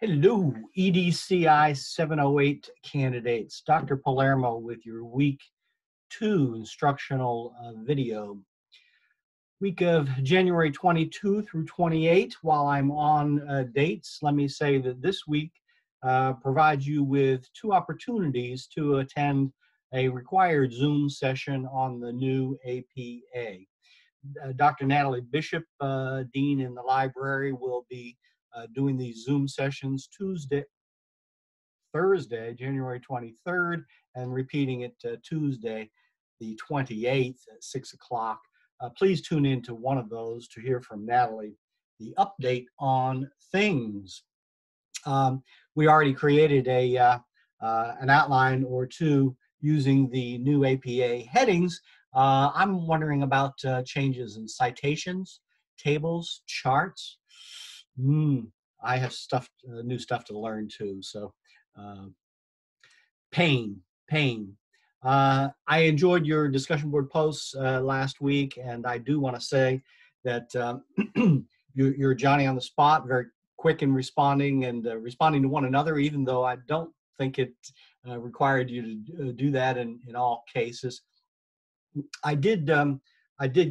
Hello, EDCI 708 candidates. Dr. Palermo with your week 2 instructional video. Week of January 22 through 28. While I'm on dates, let me say that this week provides you with 2 opportunities to attend a required Zoom session on the new APA. Dr. Natalie Bishop, Dean in the library, will be doing these Zoom sessions Thursday, January 23rd, and repeating it Tuesday, the 28th at 6 o'clock. Please tune in to one of those to hear from Natalie the update on things. We already created an outline or two using the new APA headings. I'm wondering about changes in citations, tables, charts. I have new stuff to learn too. So pain. I enjoyed your discussion board posts last week, and I do want to say that you're Johnny on the spot, very quick in responding and responding to one another, even though I don't think it required you to do that in all cases. I did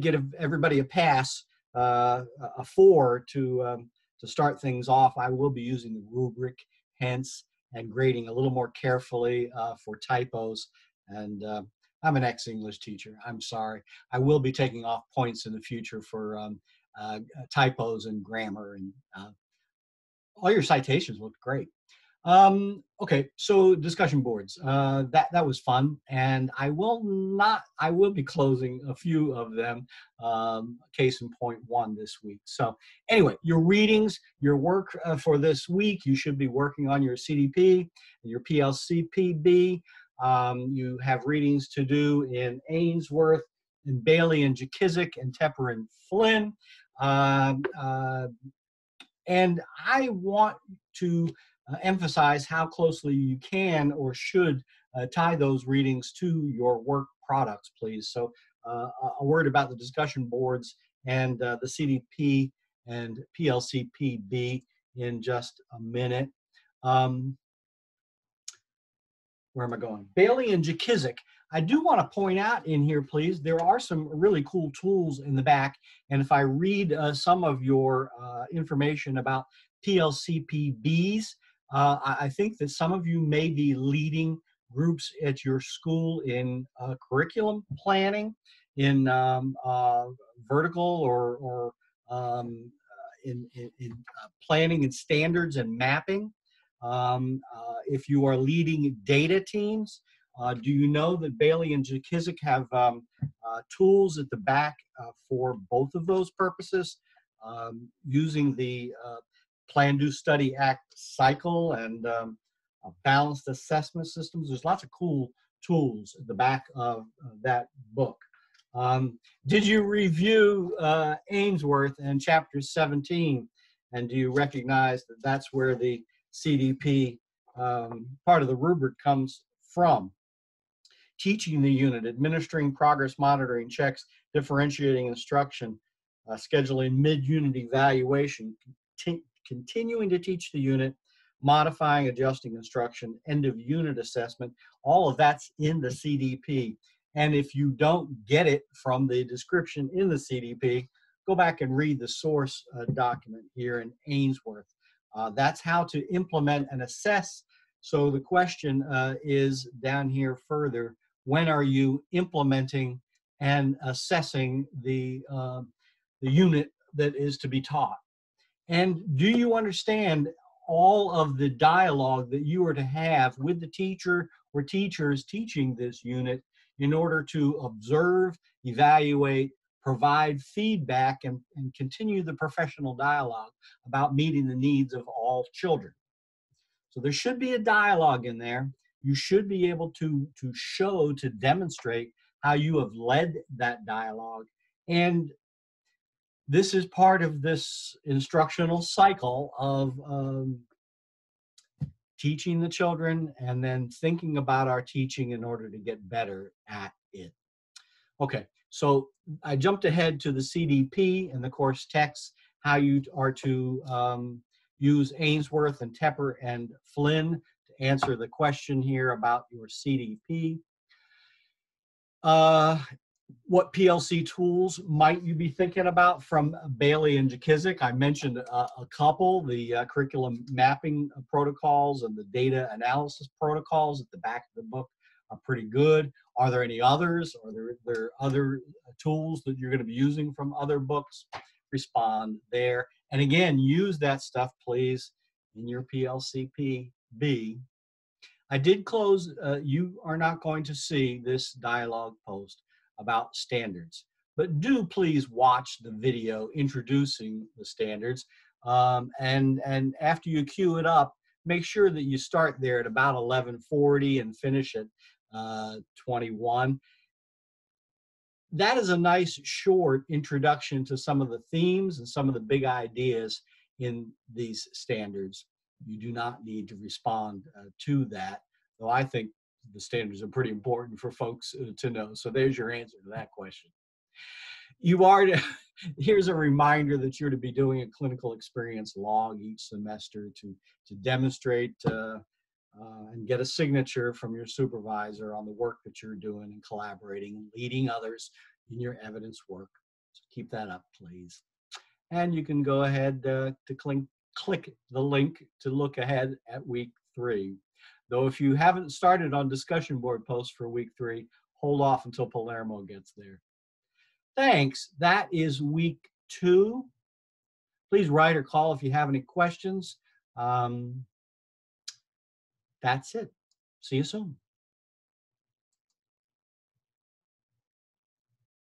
give everybody a pass, a 4 to start things off. I will be using the rubric, hence, and grading a little more carefully for typos. And I'm an ex-English teacher. I'm sorry. I will be taking off points in the future for typos and grammar. And all your citations looked great. Okay, so discussion boards. That was fun, and I will be closing a few of them, case in point 1 this week. So anyway, your readings, your work for this week, you should be working on your CDP, your PLCPB. You have readings to do in Ainsworth, and Bailey and Jakizik, and Tepper and Flynn. And I want to emphasize how closely you can or should tie those readings to your work products, please. So a word about the discussion boards and the CDP and PLCPB in just a minute. Where am I going? Bailey and Jakizik. I do want to point out in here, please, there are some really cool tools in the back. And if I read some of your information about PLCPBs, I think that some of you may be leading groups at your school in curriculum planning, in vertical or in planning and standards and mapping. If you are leading data teams, do you know that Bailey and Jakizik have tools at the back for both of those purposes, using the Plan, Do, Study, Act cycle and balanced assessment systems? There's lots of cool tools at the back of that book. Did you review Ainsworth and chapter 17? And do you recognize that that's where the CDP part of the rubric comes from? Teaching the unit, administering progress monitoring checks, differentiating instruction, scheduling mid-unit evaluation, continuing to teach the unit, modifying, adjusting instruction, end of unit assessment. All of that's in the CDP. And if you don't get it from the description in the CDP, go back and read the source document here in Ainsworth. That's how to implement and assess. So the question is down here further: when are you implementing and assessing the unit that is to be taught? And do you understand all of the dialogue that you are to have with the teacher or teachers teaching this unit in order to observe, evaluate, provide feedback, and continue the professional dialogue about meeting the needs of all children? So there should be a dialogue in there. You should be able to show, to demonstrate how you have led that dialogue. And this is part of this instructional cycle of teaching the children and then thinking about our teaching in order to get better at it. Okay, so I jumped ahead to the CDP and the course text, how you are to use Ainsworth and Tepper and Flynn to answer the question here about your CDP. What PLC tools might you be thinking about from Bailey and Jakizic? I mentioned a couple, the curriculum mapping protocols and the data analysis protocols at the back of the book are pretty good. Are there any others? Are there other tools that you're going to be using from other books? Respond there. And again, use that stuff, please, in your PLCP-B. I did close, you are not going to see this dialogue post about standards, but do please watch the video introducing the standards. And after you queue it up, make sure that you start there at about 11:40 and finish at 21. That is a nice short introduction to some of the themes and some of the big ideas in these standards. You do not need to respond to that, though I think the standards are pretty important for folks to know. So there's your answer to that question. You are here's a reminder that you're to be doing a clinical experience log each semester to demonstrate and get a signature from your supervisor on the work that you're doing and collaborating and leading others in your evidence work. So keep that up, please. And you can go ahead to click the link to look ahead at week 3. Though if you haven't started on discussion board posts for week 3, hold off until Palermo gets there. Thanks. That is week 2. Please write or call if you have any questions. That's it. See you soon.